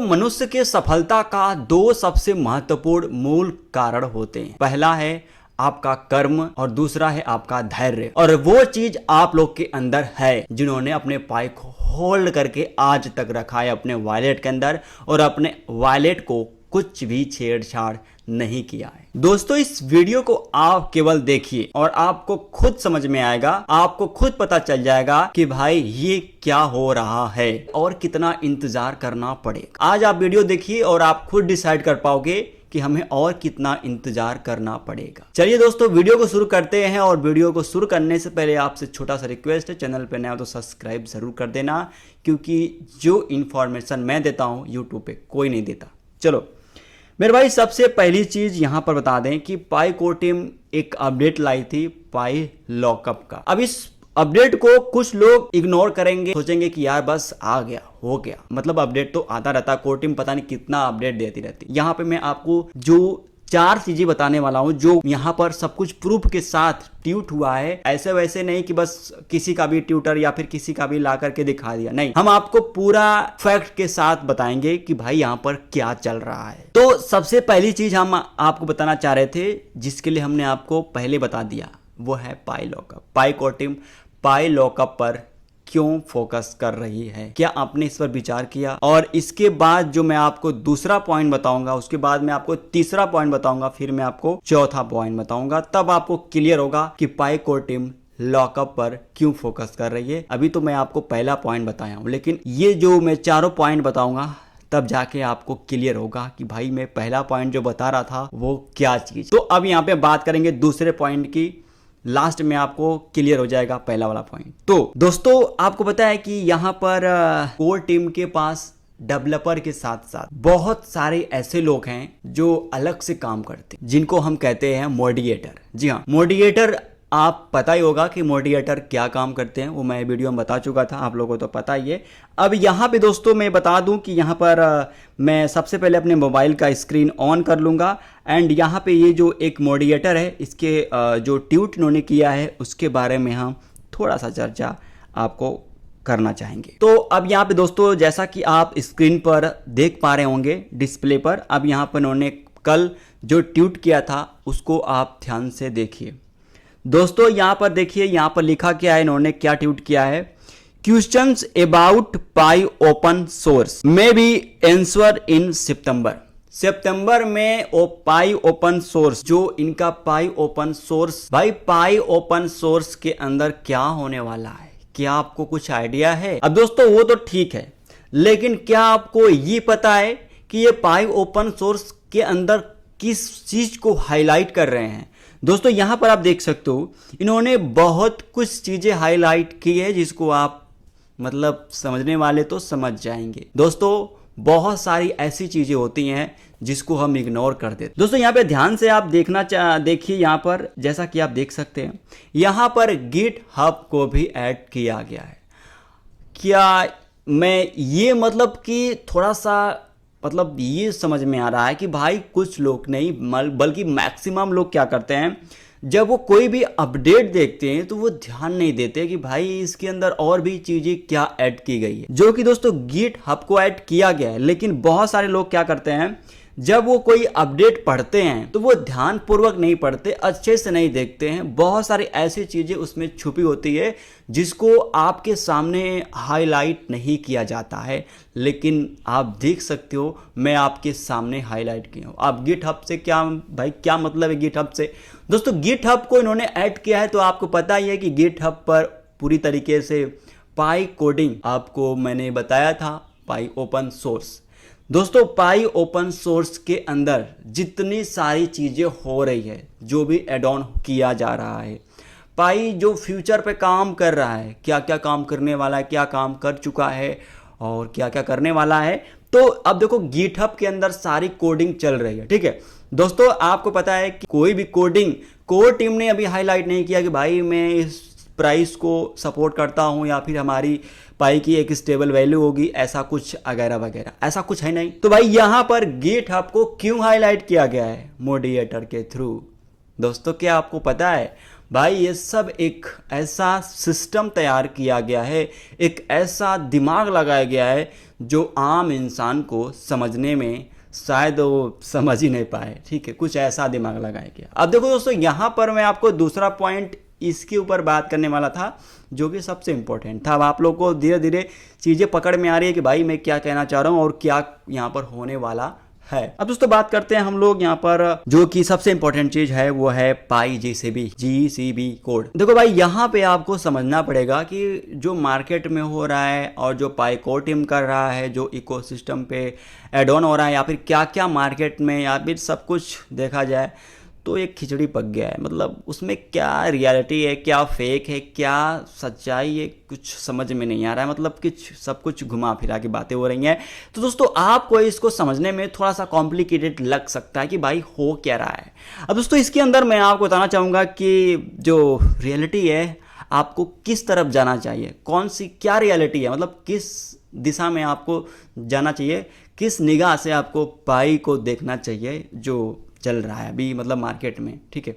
मनुष्य के सफलता का दो सबसे महत्वपूर्ण मूल कारण होते हैं। पहला है आपका कर्म और दूसरा है आपका धैर्य। और वो चीज आप लोग के अंदर है, जिन्होंने अपने पाई को होल्ड करके आज तक रखा है अपने वॉलेट के अंदर और अपने वॉलेट को कुछ भी छेड़छाड़ नहीं किया है। दोस्तों, इस वीडियो को आप केवल देखिए और आपको खुद समझ में आएगा, आपको खुद पता चल जाएगा कि भाई ये क्या हो रहा है और कितना इंतजार करना पड़ेगा। आज आप वीडियो देखिए और आप खुद डिसाइड कर पाओगे कि हमें और कितना इंतजार करना पड़ेगा। चलिए दोस्तों, वीडियो को शुरू करते हैं। और वीडियो को शुरू करने से पहले आपसे छोटा सा रिक्वेस्ट है, चैनल पे नया हो तो सब्सक्राइब जरूर कर देना, क्योंकि जो इन्फॉर्मेशन मैं देता हूँ यूट्यूब पे कोई नहीं देता। चलो मेरे भाई, सबसे पहली चीज यहां पर बता दें कि पाई कोर टीम एक अपडेट लाई थी पाई लॉकअप का। अब इस अपडेट को कुछ लोग इग्नोर करेंगे, सोचेंगे कि यार बस आ गया हो गया, मतलब अपडेट तो आता रहता, कोर टीम पता नहीं कितना अपडेट देती रहती। यहाँ पे मैं आपको जो 4 चीजें बताने वाला हूं जो यहाँ पर सब कुछ प्रूफ के साथ ट्वीट हुआ है। ऐसे वैसे नहीं कि बस किसी का भी ट्विटर या फिर किसी का भी ला करके दिखा दिया, नहीं, हम आपको पूरा फैक्ट के साथ बताएंगे कि भाई यहाँ पर क्या चल रहा है। तो सबसे पहली चीज हम आपको बताना चाह रहे थे, जिसके लिए हमने आपको पहले बता दिया, वो है पाई लॉकअप। पाई कोर टीम पाई लॉकअप पर क्यों फोकस कर रही है, क्या आपने इस पर विचार किया? और इसके बाद जो मैं आपको दूसरा पॉइंट बताऊंगा, उसके बाद मैं आपको तीसरा पॉइंट बताऊंगा, फिर मैं आपको चौथा पॉइंट बताऊंगा, तब आपको क्लियर होगा कि पाई कोर टीम लॉकअप पर क्यों फोकस कर रही है। अभी तो मैं आपको पहला पॉइंट बताया हूं, लेकिन ये जो मैं चारों पॉइंट बताऊंगा तब जाके आपको क्लियर होगा कि भाई मैं पहला पॉइंट जो बता रहा था वो क्या चीज। तो अब यहाँ पे बात करेंगे दूसरे पॉइंट की, लास्ट में आपको क्लियर हो जाएगा पहला वाला पॉइंट। तो दोस्तों, आपको पता है कि यहाँ पर कोर टीम के पास डेवलपर के साथ साथ बहुत सारे ऐसे लोग हैं जो अलग से काम करते हैं, जिनको हम कहते हैं मॉडरेटर। जी हाँ, मॉडरेटर, आप पता ही होगा कि मॉडरेटर क्या काम करते हैं, वो मैं वीडियो में बता चुका था, आप लोगों को तो पता ही है। अब यहाँ पे दोस्तों मैं बता दूं कि यहाँ पर मैं सबसे पहले अपने मोबाइल का स्क्रीन ऑन कर लूँगा एंड यहाँ पे ये जो एक मॉडरेटर है, इसके जो ट्वीट इन्होंने किया है उसके बारे में हम थोड़ा सा चर्चा आपको करना चाहेंगे। तो अब यहाँ पे दोस्तों, जैसा कि आप स्क्रीन पर देख पा रहे होंगे डिस्प्ले पर, अब यहाँ पर इन्होंने कल जो ट्वीट किया था उसको आप ध्यान से देखिए। दोस्तों यहाँ पर देखिए, यहाँ पर लिखा क्या है, इन्होंने क्या ट्वीट किया है, questions about Pi open source may be answer in सितंबर में पाई ओपन सोर्स, जो इनका पाई ओपन सोर्स, भाई पाई ओपन सोर्स के अंदर क्या होने वाला है, क्या आपको कुछ आइडिया है? अब दोस्तों वो तो ठीक है, लेकिन क्या आपको ये पता है कि ये पाई ओपन सोर्स के अंदर किस चीज को हाईलाइट कर रहे हैं? दोस्तों यहां पर आप देख सकते हो, इन्होंने बहुत कुछ चीजें हाईलाइट की है, जिसको आप मतलब समझने वाले तो समझ जाएंगे। दोस्तों बहुत सारी ऐसी चीजें होती हैं जिसको हम इग्नोर कर देते। दोस्तों यहाँ पे ध्यान से आप देखिए, यहाँ पर जैसा कि आप देख सकते हैं, यहाँ पर गिटहब को भी ऐड किया गया है। क्या मैं ये मतलब कि थोड़ा सा मतलब ये समझ में आ रहा है कि भाई कुछ लोग नहीं बल्कि मैक्सिमम लोग क्या करते हैं, जब वो कोई भी अपडेट देखते हैं तो वो ध्यान नहीं देते कि भाई इसके अंदर और भी चीजें क्या ऐड की गई है, जो कि दोस्तों गिटहब को ऐड किया गया है। लेकिन बहुत सारे लोग क्या करते हैं, जब वो कोई अपडेट पढ़ते हैं तो वो ध्यान पूर्वक नहीं पढ़ते, अच्छे से नहीं देखते हैं, बहुत सारी ऐसी चीजें उसमें छुपी होती है जिसको आपके सामने हाईलाइट नहीं किया जाता है। लेकिन आप देख सकते हो मैं आपके सामने हाईलाइट किया हूं। आप गिटहब से क्या भाई, क्या मतलब है गिटहब से? दोस्तों गिटहब को इन्होंने ऐड किया है, तो आपको पता ही है कि गिटहब पर पूरी तरीके से पाई कोडिंग, आपको मैंने बताया था पाई ओपन सोर्स। दोस्तों पाई ओपन सोर्स के अंदर जितनी सारी चीजें हो रही है, जो भी एड ऑन किया जा रहा है, पाई जो फ्यूचर पे काम कर रहा है, क्या क्या काम करने वाला है, क्या काम कर चुका है और क्या क्या करने वाला है, तो अब देखो गिटहब के अंदर सारी कोडिंग चल रही है। ठीक है दोस्तों, आपको पता है कि कोई भी कोडिंग कोर टीम ने अभी हाईलाइट नहीं किया कि भाई मैं इस प्राइस को सपोर्ट करता हूं या फिर हमारी पाई की एक स्टेबल वैल्यू होगी, ऐसा कुछ वगैरह वगैरह, ऐसा कुछ है नहीं। तो भाई यहां पर गिटहब को क्यों हाईलाइट किया गया है? मॉडरेटर के थ्रू। दोस्तों क्या आपको पता है, भाई ये सब एक ऐसा सिस्टम तैयार किया गया है, एक ऐसा दिमाग लगाया गया है जो आम इंसान को समझने में शायद वो समझ ही नहीं पाए। ठीक है, कुछ ऐसा दिमाग लगाया गया। अब देखो दोस्तों, यहाँ पर मैं आपको दूसरा पॉइंट इसके ऊपर बात करने वाला था जो कि सबसे इंपॉर्टेंट था। अब आप लोग को धीरे धीरे चीज़ें पकड़ में आ रही है कि भाई मैं क्या कहना चाह रहा हूँ और क्या यहाँ पर होने वाला है। अब दोस्तों बात करते हैं हम लोग यहाँ पर जो कि सबसे इंपॉर्टेंट चीज है वो है पाई जीसीबी कोड। देखो भाई, यहाँ पे आपको समझना पड़ेगा कि जो मार्केट में हो रहा है और जो पाई कोड टीम कर रहा है, जो इकोसिस्टम पे एड ऑन हो रहा है, या फिर क्या क्या मार्केट में या फिर सब कुछ देखा जाए तो एक खिचड़ी पक गया है। मतलब उसमें क्या रियलिटी है, क्या फेक है, क्या सच्चाई है, कुछ समझ में नहीं आ रहा है। मतलब सब कुछ घुमा फिरा की बातें हो रही हैं। तो दोस्तों आपको इसको समझने में थोड़ा सा कॉम्प्लिकेटेड लग सकता है कि भाई हो क्या रहा है। अब दोस्तों इसके अंदर मैं आपको बताना चाहूँगा कि जो रियलिटी है आपको किस तरफ जाना चाहिए, कौन सी क्या रियलिटी है, मतलब किस दिशा में आपको जाना चाहिए, किस निगाह से आपको पाई को देखना चाहिए जो चल रहा है अभी मतलब मार्केट में। ठीक है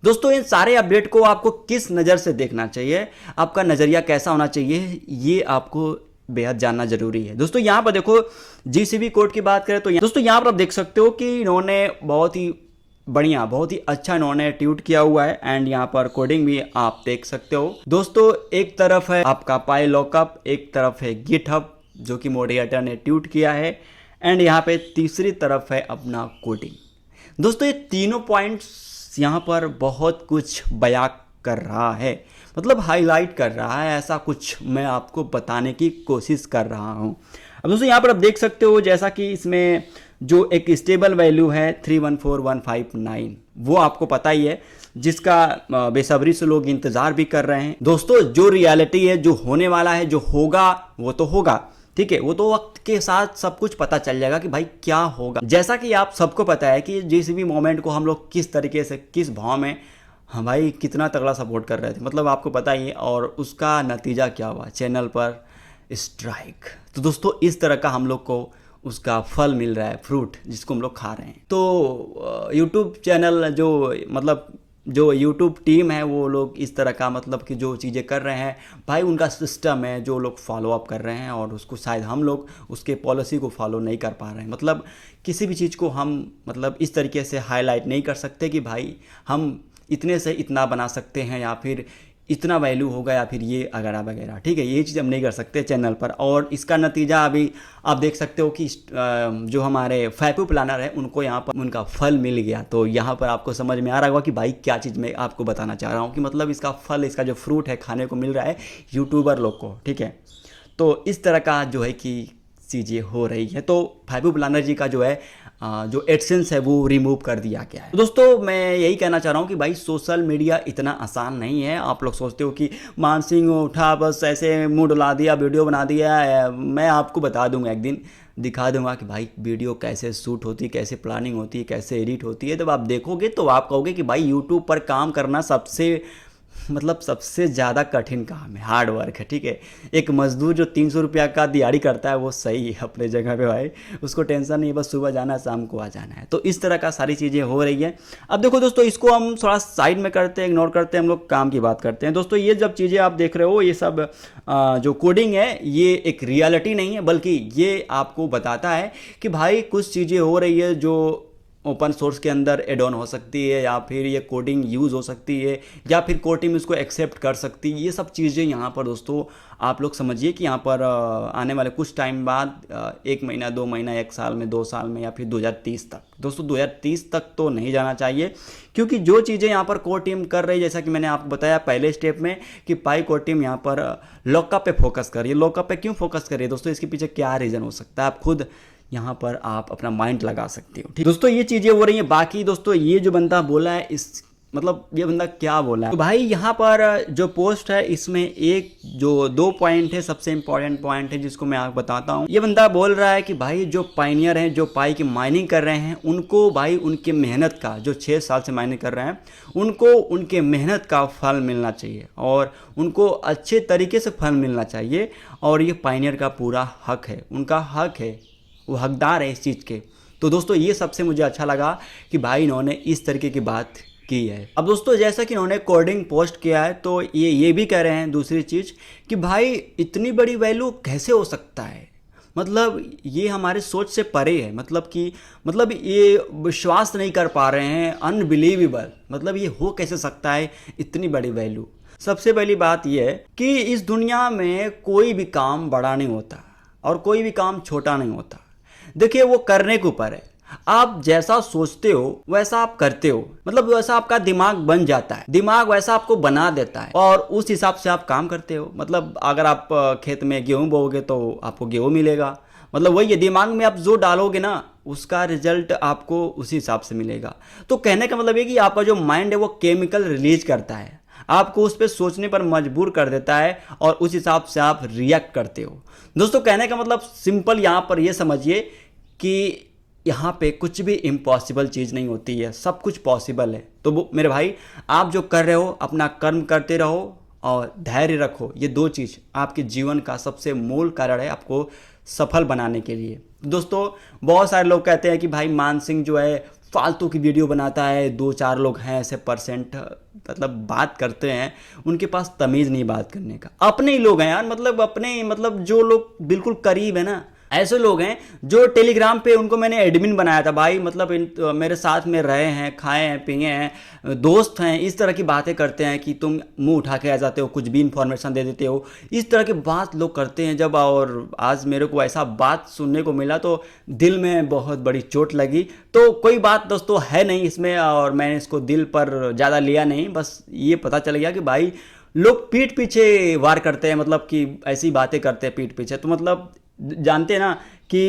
दोस्तों, इन सारे अपडेट को आपको किस नज़र से देखना चाहिए, आपका नज़रिया कैसा होना चाहिए, ये आपको बेहद जानना जरूरी है। दोस्तों यहाँ पर देखो, जीसीबी कोड की बात करें तो दोस्तों यहाँ पर आप देख सकते हो कि इन्होंने बहुत ही बढ़िया, बहुत ही अच्छा इन्होंने ट्वीट किया हुआ है एंड यहाँ पर कोडिंग भी आप देख सकते हो। दोस्तों एक तरफ है आपका पाई लॉकअप, एक तरफ है गिटहब जो कि मॉडरेटर ने ट्वीट किया है, एंड यहाँ पे तीसरी तरफ है अपना कोडिंग। दोस्तों ये तीनों पॉइंट्स यहाँ पर बहुत कुछ बयां कर रहा है, मतलब हाईलाइट कर रहा है, ऐसा कुछ मैं आपको बताने की कोशिश कर रहा हूँ। अब दोस्तों यहाँ पर आप देख सकते हो जैसा कि इसमें जो एक स्टेबल वैल्यू है 314159 वो आपको पता ही है, जिसका बेसब्री से लोग इंतज़ार भी कर रहे हैं। दोस्तों जो रियलिटी है, जो होने वाला है, जो होगा वो तो होगा। ठीक है, वो तो वक्त के साथ सब कुछ पता चल जाएगा कि भाई क्या होगा। जैसा कि आप सबको पता है कि जीसीबी मोमेंट को हम लोग किस तरीके से, किस भाव में, हाँ भाई कितना तगड़ा सपोर्ट कर रहे थे, मतलब आपको पता ही है, और उसका नतीजा क्या हुआ, चैनल पर स्ट्राइक। तो दोस्तों इस तरह का हम लोग को उसका फल मिल रहा है, फ्रूट जिसको हम लोग खा रहे हैं। तो यूट्यूब चैनल जो यूट्यूब टीम है वो लोग इस तरह का मतलब कि जो चीज़ें कर रहे हैं भाई, उनका सिस्टम है जो लोग फॉलो अप कर रहे हैं, और उसको शायद हम लोग उसके पॉलिसी को फॉलो नहीं कर पा रहे हैं। मतलब किसी भी चीज़ को हम मतलब इस तरीके से हाईलाइट नहीं कर सकते कि भाई हम इतने से इतना बना सकते हैं या फिर इतना वैल्यू होगा या फिर ये वगैरह वगैरह। ठीक है, ये चीज़ हम नहीं कर सकते चैनल पर, और इसका नतीजा अभी आप देख सकते हो कि जो हमारे फैपू प्लानर है उनको यहाँ पर उनका फल मिल गया। तो यहाँ पर आपको समझ में आ रहा होगा कि भाई क्या चीज़ मैं आपको बताना चाह रहा हूँ कि मतलब इसका फल, इसका जो फ्रूट है खाने को मिल रहा है यूट्यूबर लोग को। ठीक है, तो इस तरह का जो है कि चीज़ें हो रही है। तो फैपू प्लानर जी का जो है जो एडसेंस है वो रिमूव कर दिया गया है। दोस्तों मैं यही कहना चाह रहा हूँ कि भाई सोशल मीडिया इतना आसान नहीं है। आप लोग सोचते हो कि मान सिंह उठा बस ऐसे मुंह डुला दिया, वीडियो बना दिया। मैं आपको बता दूंगा, एक दिन दिखा दूंगा कि भाई वीडियो कैसे शूट होती है, कैसे प्लानिंग होती है, कैसे एडिट होती है। जब आप देखोगे तो आप कहोगे कि भाई यूट्यूब पर काम करना सबसे ज़्यादा कठिन काम है, हार्ड वर्क है। ठीक है, एक मजदूर जो 300 रुपया का दिहाड़ी करता है वो सही है अपने जगह पे भाई, उसको टेंशन नहीं है, बस सुबह जाना है शाम को आ जाना है। तो इस तरह का सारी चीज़ें हो रही है। अब देखो दोस्तों, इसको हम थोड़ा साइड में करते हैं, इग्नोर करते हैं, हम लोग काम की बात करते हैं। दोस्तों ये जब चीज़ें आप देख रहे हो, ये सब जो कोडिंग है ये एक रियलिटी नहीं है, बल्कि ये आपको बताता है कि भाई कुछ चीज़ें हो रही है जो ओपन सोर्स के अंदर एड ऑन हो सकती है, या फिर ये कोडिंग यूज़ हो सकती है, या फिर कोर टीम इसको एक्सेप्ट कर सकती है। ये सब चीज़ें यहाँ पर दोस्तों आप लोग समझिए कि यहाँ पर आने वाले कुछ टाइम बाद 1 महीना, 2 महीना, 1 साल में, 2 साल में, या फिर 2030 तक, दोस्तों 2030 तक तो नहीं जाना चाहिए। क्योंकि जो चीज़ें यहाँ पर कोर टीम कर रही है, जैसा कि मैंने आपको बताया पहले स्टेप में कि पाई कोर टीम यहाँ पर लॉकअप पे फोकस कर रही है। लॉकअप पे क्यों फोकस कर रही है दोस्तों, इसके पीछे क्या रीज़न हो सकता है, आप खुद यहाँ पर आप अपना माइंड लगा सकते हो। ठीक दोस्तों, ये चीज़ें हो रही हैं। बाकी दोस्तों ये जो बंदा बोला है, इस मतलब ये बंदा क्या बोला है, तो भाई यहाँ पर जो पोस्ट है इसमें एक जो 2 पॉइंट है, सबसे इंपॉर्टेंट पॉइंट है जिसको मैं आपको बताता हूँ। ये बंदा बोल रहा है कि भाई जो पाइनियर हैं, जो पाई की माइनिंग कर रहे हैं, उनको भाई उनके मेहनत का, जो 6 साल से माइनिंग कर रहे हैं, उनको उनके मेहनत का फल मिलना चाहिए, और उनको अच्छे तरीके से फल मिलना चाहिए। और ये पाइनियर का पूरा हक है, उनका हक है, वो हकदार है इस चीज़ के। तो दोस्तों ये सबसे मुझे अच्छा लगा कि भाई इन्होंने इस तरीके की बात की है। अब दोस्तों जैसा कि उन्होंने कोडिंग पोस्ट किया है तो ये भी कह रहे हैं दूसरी चीज़ कि भाई इतनी बड़ी वैल्यू कैसे हो सकता है, मतलब ये हमारे सोच से परे है, मतलब ये विश्वास नहीं कर पा रहे हैं, अनबिलीवेबल, मतलब ये हो कैसे सकता है इतनी बड़ी वैल्यू। सबसे पहली बात ये है कि इस दुनिया में कोई भी काम बड़ा नहीं होता और कोई भी काम छोटा नहीं होता। देखिए वो करने के ऊपर है, आप जैसा सोचते हो वैसा आप करते हो, मतलब वैसा आपका दिमाग बन जाता है, दिमाग वैसा आपको बना देता है और उस हिसाब से आप काम करते हो। मतलब अगर आप खेत में गेहूं बोओगे तो आपको गेहूं मिलेगा, मतलब वही है, दिमाग में आप जो डालोगे ना उसका रिजल्ट आपको उसी हिसाब से मिलेगा। तो कहने का मतलब ये कि आपका जो माइंड है वो केमिकल रिलीज करता है, आपको उस पर सोचने पर मजबूर कर देता है और उस हिसाब से आप रिएक्ट करते हो। दोस्तों कहने का मतलब सिंपल यहाँ पर ये समझिए कि यहाँ पे कुछ भी इम्पॉसिबल चीज़ नहीं होती है, सब कुछ पॉसिबल है। तो वो मेरे भाई आप जो कर रहे हो अपना कर्म करते रहो और धैर्य रखो, ये दो चीज़ आपके जीवन का सबसे मूल कारण है आपको सफल बनाने के लिए। दोस्तों बहुत सारे लोग कहते हैं कि भाई मान सिंह जो है फालतू की वीडियो बनाता है, 2-4 लोग हैं ऐसे परसेंट मतलब बात करते हैं, उनके पास तमीज़ नहीं बात करने का। अपने ही लोग हैं यार, मतलब अपने मतलब जो लोग बिल्कुल करीब है ना, ऐसे लोग हैं जो टेलीग्राम पे उनको मैंने एडमिन बनाया था भाई, मतलब मेरे साथ में रहे हैं, खाए हैं, पिए हैं, दोस्त हैं, इस तरह की बातें करते हैं कि तुम मुंह उठा के आ जाते हो, कुछ भी इन्फॉर्मेशन दे देते हो, इस तरह की बात लोग करते हैं जब। और आज मेरे को ऐसा बात सुनने को मिला तो दिल में बहुत बड़ी चोट लगी। तो कोई बात दोस्तों है नहीं इसमें और मैंने इसको दिल पर ज़्यादा लिया नहीं, बस ये पता चल गया कि भाई लोग पीठ पीछे वार करते हैं, मतलब कि ऐसी बातें करते हैं पीठ पीछे। तो मतलब जानते हैं ना कि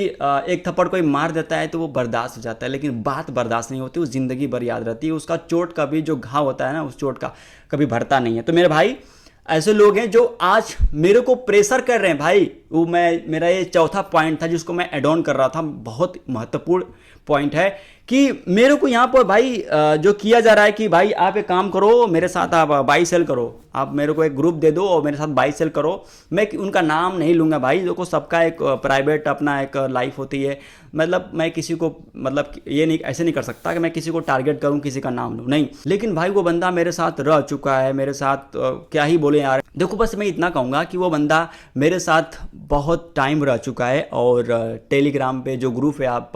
एक थप्पड़ कोई मार देता है तो वो बर्दाश्त हो जाता है, लेकिन बात बर्दाश्त नहीं होती, वो ज़िंदगी भर याद रहती है, उसका चोट का भी जो घाव होता है ना उस चोट का कभी भरता नहीं है। तो मेरे भाई ऐसे लोग हैं जो आज मेरे को प्रेशर कर रहे हैं भाई, वो मेरा ये चौथा पॉइंट था जिसको मैं एड ऑन कर रहा था, बहुत महत्वपूर्ण पॉइंट है कि मेरे को यहाँ पर भाई जो किया जा रहा है कि भाई आप एक काम करो, मेरे साथ आप बाई सेल करो, आप मेरे को एक ग्रुप दे दो और मेरे साथ बाई सेल करो। मैं उनका नाम नहीं लूँगा भाई, देखो सबका एक प्राइवेट अपना एक लाइफ होती है, मतलब मैं किसी को मतलब ये नहीं ऐसे नहीं कर सकता कि मैं किसी को टारगेट करूँ, किसी का नाम लूँ, नहीं। लेकिन भाई वो बंदा मेरे साथ रह चुका है, मेरे साथ क्या ही बोले यार। देखो बस मैं इतना कहूँगा कि वो बंदा मेरे साथ बहुत टाइम रह चुका है और टेलीग्राम पे जो ग्रुप है आप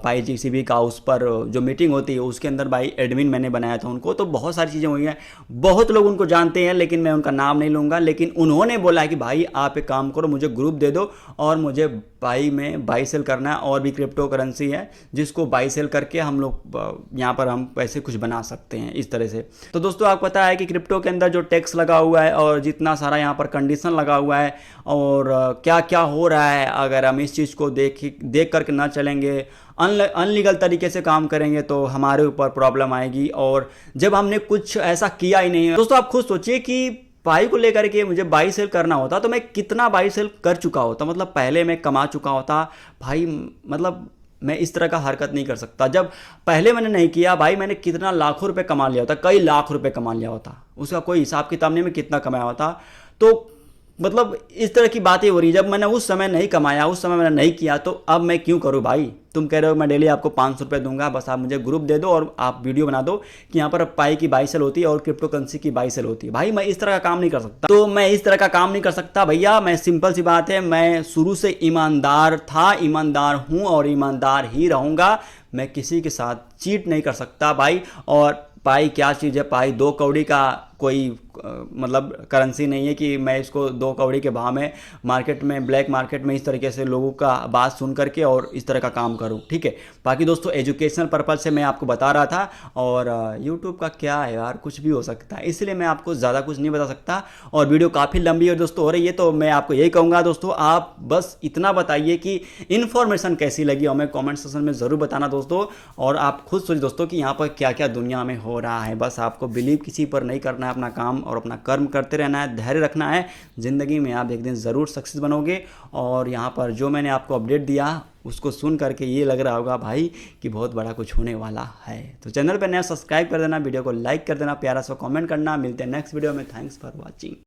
पाई जीसीबी का, उस पर जो मीटिंग होती है उसके अंदर भाई एडमिन मैंने बनाया था उनको। तो बहुत सारी चीज़ें हुई हैं, बहुत लोग उनको जानते हैं लेकिन मैं उनका नाम नहीं लूँगा। लेकिन उन्होंने बोला कि भाई आप एक काम करो, मुझे ग्रुप दे दो और मुझे पाई में बाई सेल करना है, और भी क्रिप्टो करेंसी है जिसको बाई सेल करके हम लोग यहाँ पर हम पैसे कुछ बना सकते हैं इस तरह से। तो दोस्तों आपको पता है कि क्रिप्टो के अंदर जो टैक्स लगा हुआ है और जितना सारा यहाँ पर कंडीशन लगा हुआ है और क्या क्या हो रहा है, अगर हम इस चीज़ को देख करके ना चलेंगे, अनलीगल तरीके से काम करेंगे तो हमारे ऊपर प्रॉब्लम आएगी। और जब हमने कुछ ऐसा किया ही नहीं है दोस्तों, आप खुद सोचिए कि पाई को लेकर के मुझे बाई सेल करना होता तो मैं कितना बाई सेल कर चुका होता, मतलब पहले मैं कमा चुका होता भाई, मतलब मैं इस तरह का हरकत नहीं कर सकता। जब पहले मैंने नहीं किया भाई, मैंने कितना लाखों रुपए कमा लिया होता, कई लाख रुपए कमा लिया होता, उसका कोई हिसाब किताब नहीं, मैं कितना कमाया होता। तो मतलब इस तरह की बातें हो रही है, जब मैंने उस समय नहीं कमाया, उस समय मैंने नहीं किया, तो अब मैं क्यों करूं भाई। तुम कह रहे हो मैं डेली आपको 500 रुपये दूंगा, बस आप मुझे ग्रुप दे दो और आप वीडियो बना दो कि यहाँ पर पाई की बाई सेल होती है और क्रिप्टो करेंसी की बाई सेल होती है। भाई मैं इस तरह का काम नहीं कर सकता, तो मैं इस तरह का काम नहीं कर सकता भैया। मैं सिंपल सी बात है, मैं शुरू से ईमानदार था, ईमानदार हूँ और ईमानदार ही रहूँगा। मैं किसी के साथ चीट नहीं कर सकता भाई। और पाई क्या चीज़ है, पाई 2 कौड़ी का कोई मतलब करेंसी नहीं है कि मैं इसको 2 कौड़ी के भाव में मार्केट में, ब्लैक मार्केट में इस तरीके से लोगों का बात सुन करके और इस तरह का काम करूं, ठीक है। बाकी दोस्तों एजुकेशनल पर्पज से मैं आपको बता रहा था, और यूट्यूब का क्या है यार, कुछ भी हो सकता है, इसलिए मैं आपको ज़्यादा कुछ नहीं बता सकता। और वीडियो काफ़ी लंबी और दोस्तों हो रही है, तो मैं आपको यही कहूँगा दोस्तों, आप बस इतना बताइए कि इन्फॉर्मेशन कैसी लगी और हमें कॉमेंट सेक्शन में ज़रूर बताना दोस्तों। और आप खुद सोचिए दोस्तों कि यहाँ पर क्या क्या दुनिया में हो रहा है, बस आपको बिलीव किसी पर नहीं करना है, अपना काम और अपना कर्म करते रहना है, धैर्य रखना है। ज़िंदगी में आप एक दिन ज़रूर सक्सेस बनोगे। और यहाँ पर जो मैंने आपको अपडेट दिया उसको सुन करके ये लग रहा होगा भाई कि बहुत बड़ा कुछ होने वाला है। तो चैनल पर नया सब्सक्राइब कर देना, वीडियो को लाइक कर देना, प्यारा सा कमेंट करना। मिलते हैं नेक्स्ट वीडियो में। Thanks for watching.